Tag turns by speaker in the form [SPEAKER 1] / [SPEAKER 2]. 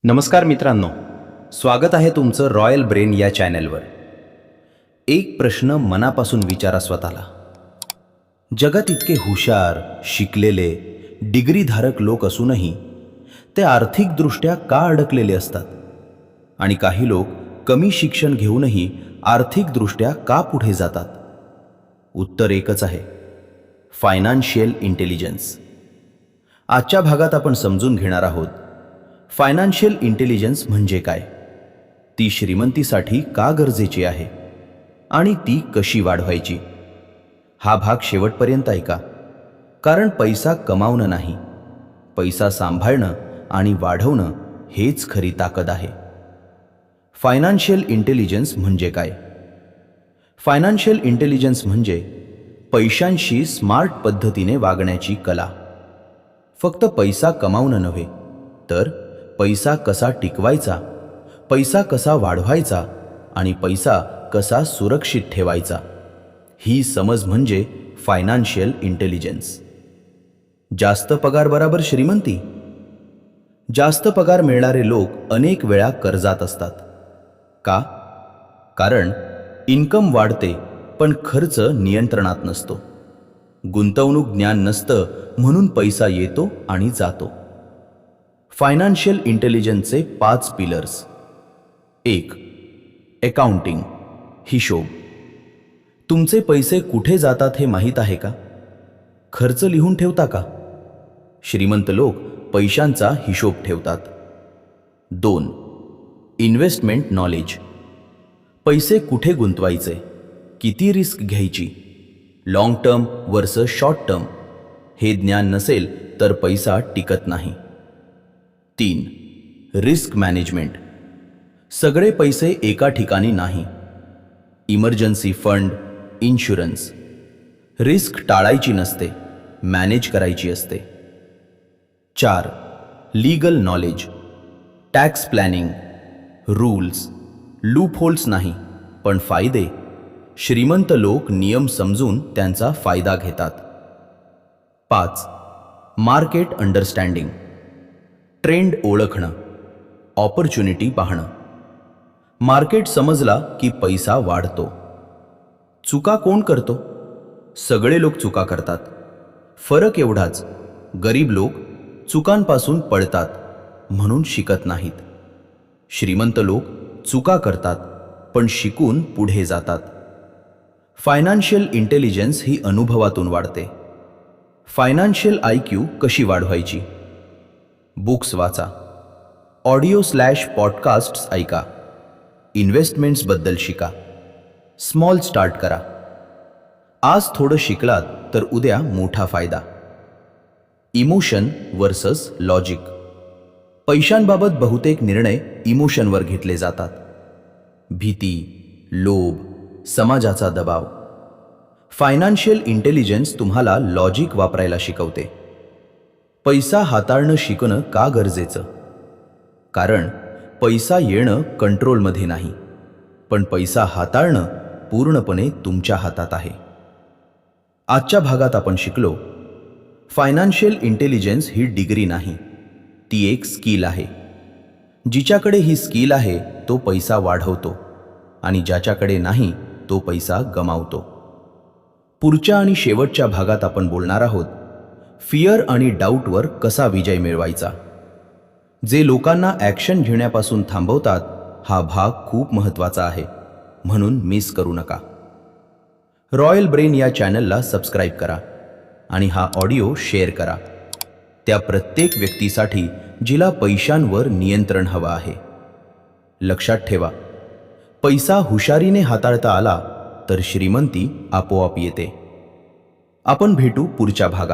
[SPEAKER 1] नमस्कार मित्रांनो, स्वागत आहे तुमचं रॉयल ब्रेन या चॅनलवर. एक प्रश्न मनापासून विचारा स्वतःला. जगात इतके हुशार, शिकलेले, डिग्रीधारक लोक असूनही ते आर्थिकदृष्ट्या का अडकलेले असतात? आणि काही लोक कमी शिक्षण घेऊनही आर्थिकदृष्ट्या का पुढे जातात? उत्तर एकच आहे: फायनान्शियल इंटेलिजन्स. आजच्या भागात आपण समजून घेणार आहोत फायनान्शियल इंटेलिजन्स म्हणजे काय, ती श्रीमंतीसाठी का गरजेची आहे आणि ती कशी वाढवायची. हा भाग शेवटपर्यंत ऐका, कारण पैसा कमावणं नाही, पैसा सांभाळणं आणि वाढवणं हेच खरी ताकद आहे. फायनान्शियल इंटेलिजन्स म्हणजे काय? फायनान्शियल इंटेलिजन्स म्हणजे पैशांशी स्मार्ट पद्धतीने वागण्याची कला. फक्त पैसा कमावणं नव्हे, तर पैसा कसा टिकवायचा, पैसा कसा वाढवायचा आणि पैसा कसा सुरक्षित ठेवायचा, ही समज म्हणजे फायनान्शियल इंटेलिजन्स. जास्त पगार बराबर श्रीमंती? जास्त पगार मिळणारे लोक अनेक वेळा कर्जात असतात. का? कारण इन्कम वाढते पण खर्च नियंत्रणात नसतो. गुंतवणूक ज्ञान नसतं म्हणून पैसा येतो आणि जातो. Financial इंटेलिजन्सचे 5 pillars. 1. अकाउंटिंग, हिशोब. तुमचे पैसे कुठे जातात हे माहीत आहे का? खर्च लिहून ठेवता का? श्रीमंत लोक पैशांचा हिशोब ठेवतात. 2. Investment knowledge. पैसे कुठे गुंतवायचे, किती रिस्क घ्यायची, long term versus short term, हे ज्ञान नसेल तर पैसा टिकत नाही. 3. Risk management. सगळे पैसे एका ठिकाणी नाही. Emergency fund, insurance. रिस्क टाळायची नसते, मॅनेज करायची असते. 4. Legal knowledge. Tax planning, rules, loopholes नाही पण फायदे. श्रीमंत लोक नियम समजून त्यांचा फायदा घेतात. 5. Market understanding. ट्रेंड ओळखणं, ऑपॉर्च्युनिटी पाहणं. मार्केट समजला की पैसा वाढतो. चुका कोण करतो? सगळे लोक चुका करतात. फरक एवढाच: गरीब लोक चुकांपासून पळतात म्हणून शिकत नाहीत. श्रीमंत लोक चुका करतात पण शिकून पुढे जातात. फायनान्शियल इंटेलिजन्स ही अनुभवातून वाढते. फायनान्शियल IQ कशी वाढवायची? बुक्स वाचा, ऑडिओ/पॉडकास्ट्स ऐका, इन्व्हेस्टमेंट्सबद्दल शिका, स्मॉल स्टार्ट करा. आज थोडं शिकलात तर उद्या मोठा फायदा. Emotion versus logic. पैशांबाबत बहुतेक निर्णय इमोशनवर घेतले जातात. भीती, लोभ, समाजाचा दबाव. फायनान्शियल इंटेलिजन्स तुम्हाला लॉजिक वापरायला शिकवते. पैसा हाताळणं शिकणं का गरजेचं? कारण पैसा येणं कंट्रोलमध्ये नाही, पण पैसा हाताळणं पूर्णपणे तुमच्या हातात आहे. आजच्या भागात आपण शिकलो, फायनान्शियल इंटेलिजन्स ही डिग्री नाही, ती एक स्किल आहे. जिच्याकडे ही स्किल आहे तो पैसा वाढवतो आणि ज्याच्याकडे नाही तो पैसा गमावतो. पुढच्या आणि शेवटच्या भागात आपण बोलणार आहोत फियर आणि डाऊटवर कसा विजय मिळवायचा. जे लोकांना ॲक्शन घेण्यापासून थांबवतात, हा भाग खूप महत्त्वाचा आहे, म्हणून मिस करू नका. रॉयल ब्रेन या चॅनलला सबस्क्राईब करा आणि हा ऑडिओ शेअर करा त्या प्रत्येक व्यक्तीसाठी जिला पैशांवर नियंत्रण हवं आहे. लक्षात ठेवा, पैसा हुशारीने हाताळता आला तर श्रीमंती आपोआप येते. आपण भेटू पुढच्या भागात.